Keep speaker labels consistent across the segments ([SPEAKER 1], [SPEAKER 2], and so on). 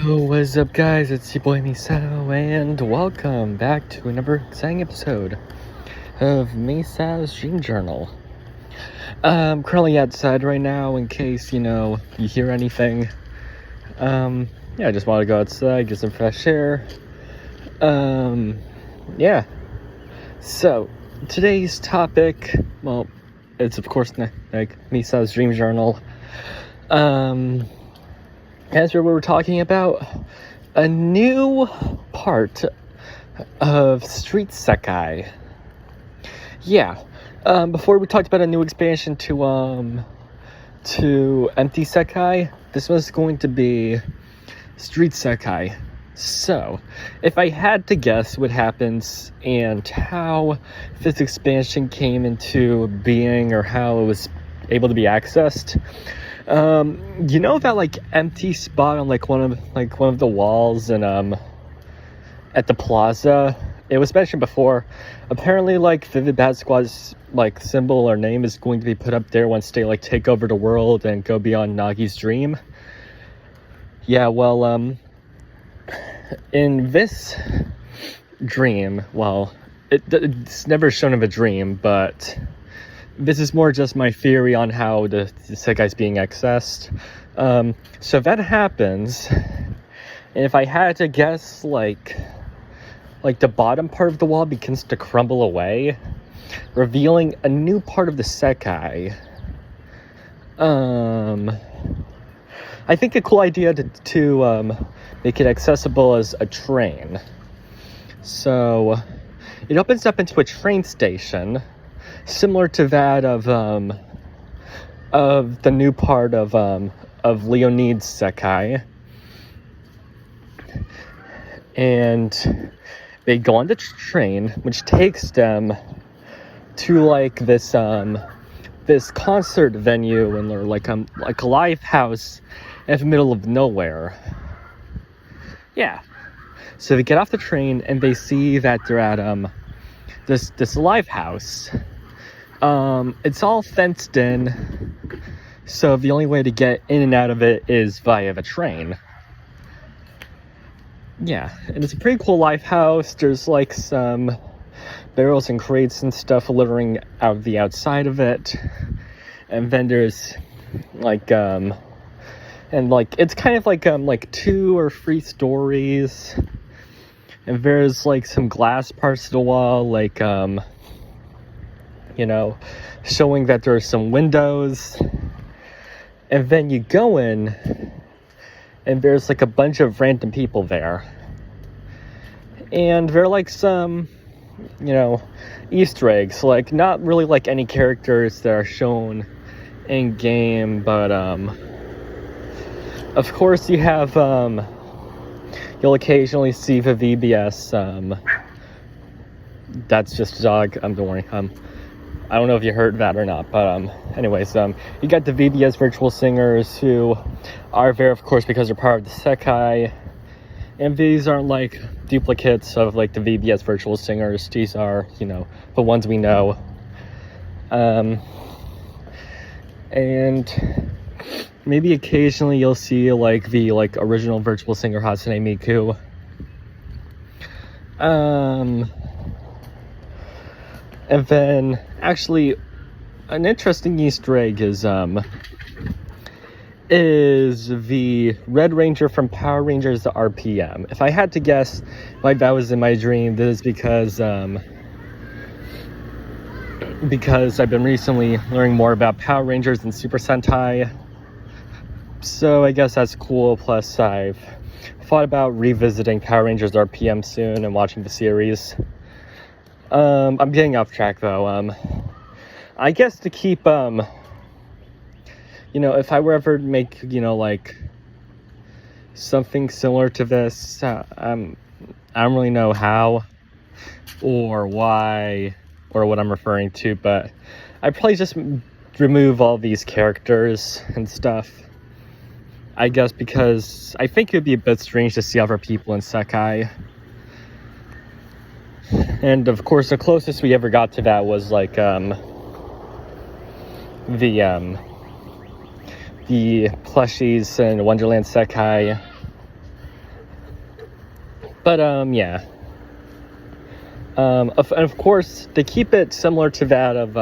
[SPEAKER 1] Yo, what's up guys, it's your boy Misato, and welcome back to another exciting episode of Misao's Dream Journal. I'm currently outside right now in case, you hear anything. I just want to go outside, get some fresh air. So, today's topic, well, it's of course like Misao's Dream Journal. As we were talking about a new part of Street SEKAI. Before we talked about a new expansion to Empty SEKAI, this was going to be Street SEKAI. So, if I had to guess what happens and how this expansion came into being or how it was able to be accessed, that empty spot on one of the walls and at the plaza, it was mentioned before. Apparently Vivid Bat Squad's symbol or name is going to be put up there once they take over the world and go beyond Nagi's dream. In this dream, it's never shown of a dream, but this is more just my theory on how the Sekai's being accessed. So if that happens, and if I had to guess, the bottom part of the wall begins to crumble away, revealing a new part of the Sekai. I think a cool idea to make it accessible as a train. So it opens up into a train station, similar to that of the new part of Leonid's Sekai. And they go on the train, which takes them to this concert venue, and they're like a live house in the middle of nowhere. So they get off the train and they see that they're at this live house. It's all fenced in, so the only way to get in and out of it is via the train. And it's a pretty cool live house. There's some barrels and crates and stuff littering out the outside of it, and then there's it's kind of 2 or 3 stories, and there's some glass parts of the wall, showing that there are some windows. And then you go in, and there's a bunch of random people there, and they're some Easter eggs, not really any characters that are shown in game, but of course you have you'll occasionally see the VBS. That's just a dog. Don't worry. I don't know if you heard that or not, but anyways, you got the VBS virtual singers who are there, of course, because they're part of the Sekai, and these aren't duplicates of the VBS virtual singers. These are the ones we know, and maybe occasionally you'll see the original virtual singer Hatsune Miku. And then, actually, an interesting Easter egg is the Red Ranger from Power Rangers RPM. If I had to guess why that was in my dream, this is because I've been recently learning more about Power Rangers and Super Sentai. So I guess that's cool. Plus, I've thought about revisiting Power Rangers RPM soon and watching the series. I'm getting off track though. I guess to keep, if I were ever to make, something similar to this, I don't really know how or why or what I'm referring to, but I'd probably just remove all these characters and stuff. I guess because I think it would be a bit strange to see other people in Sekai. And of course, the closest we ever got to that was the plushies in Wonderland Sekai. But yeah. Of course, to keep it similar to that of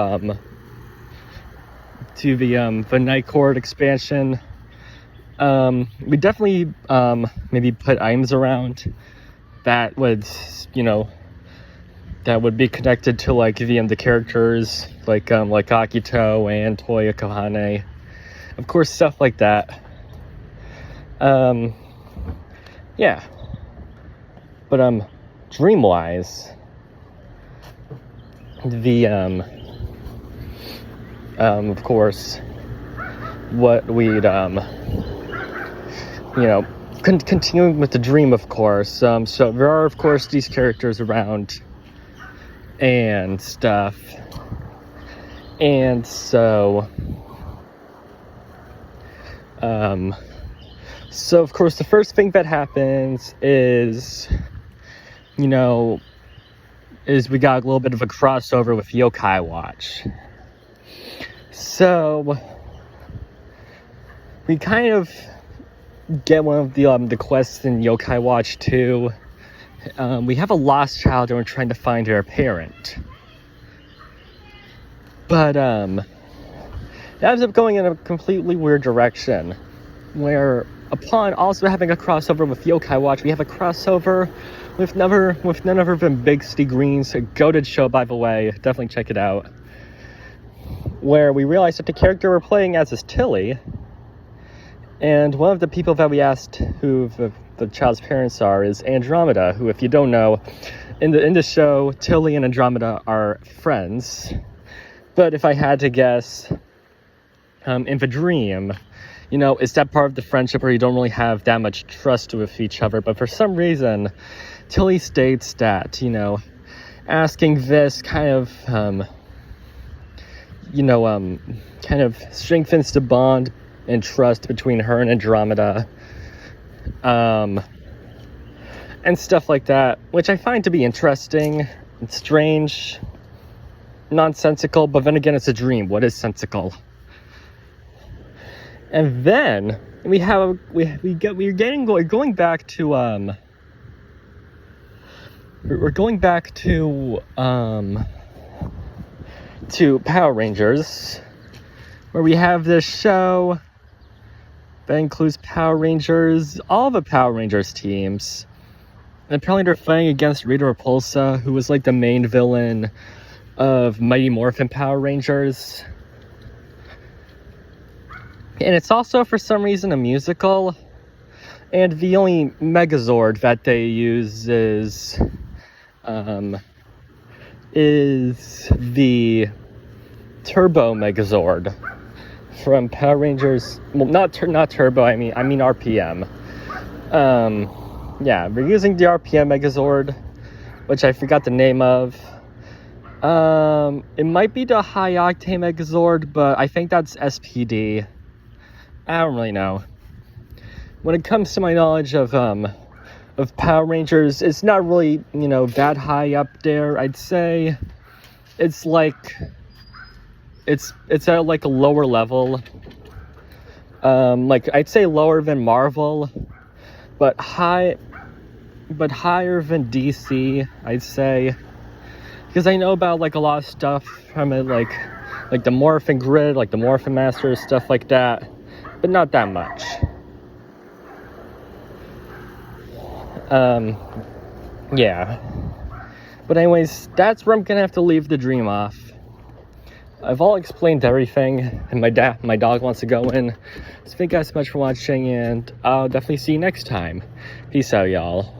[SPEAKER 1] to the Night Court expansion, we definitely maybe put items around that would, that would be connected to like the characters, like Akito and Toya Kohane, of course, stuff like that. Yeah. But dream wise, the of course, what we'd continuing with the dream, of course. So there are, of course, these characters around and stuff, and so of course the first thing that happens is we got a little bit of a crossover with Yokai Watch. So we kind of get one of the quests in Yokai Watch 2. We have a lost child and we're trying to find her parent. But it ends up going in a completely weird direction, where upon also having a crossover with Yokai Watch, we have a crossover with none other than Big C Green's goated show, by the way. Definitely check it out. Where we realize that the character we're playing as is Tilly, and one of the people that we asked who the child's parents are is Andromeda, who, if you don't know, in the show, Tilly and Andromeda are friends. But if I had to guess, in the dream, is that part of the friendship where you don't really have that much trust with each other. But for some reason, Tilly states that, asking this kind of, kind of strengthens the bond and trust between her and Andromeda, and stuff like that, which I find to be interesting. It's strange, nonsensical, but then again, it's a dream. What is sensical? And then we're going back to Power Rangers, where we have this show that includes Power Rangers, all the Power Rangers teams. And apparently they're fighting against Rita Repulsa, who was like the main villain of Mighty Morphin Power Rangers. And it's also, for some reason, a musical. And the only Megazord that they use is the Turbo Megazord from Power Rangers. Well, not Turbo. I mean RPM. Yeah, we're using the RPM Megazord, which I forgot the name of. It might be the High Octane Megazord, but I think that's SPD. I don't really know. When it comes to my knowledge of Power Rangers, it's not really, that high up there. I'd say it's like it's at like a lower level. Like I'd say lower than Marvel, but higher than DC, I'd say. Because I know about like a lot of stuff from it, like the Morphin Grid, like the Morphin Masters, stuff like that. But not that much. Yeah. But anyways, that's where I'm gonna have to leave the dream off. I've all explained everything, and my dog wants to go in. So thank you guys so much for watching, and I'll definitely see you next time. Peace out, y'all.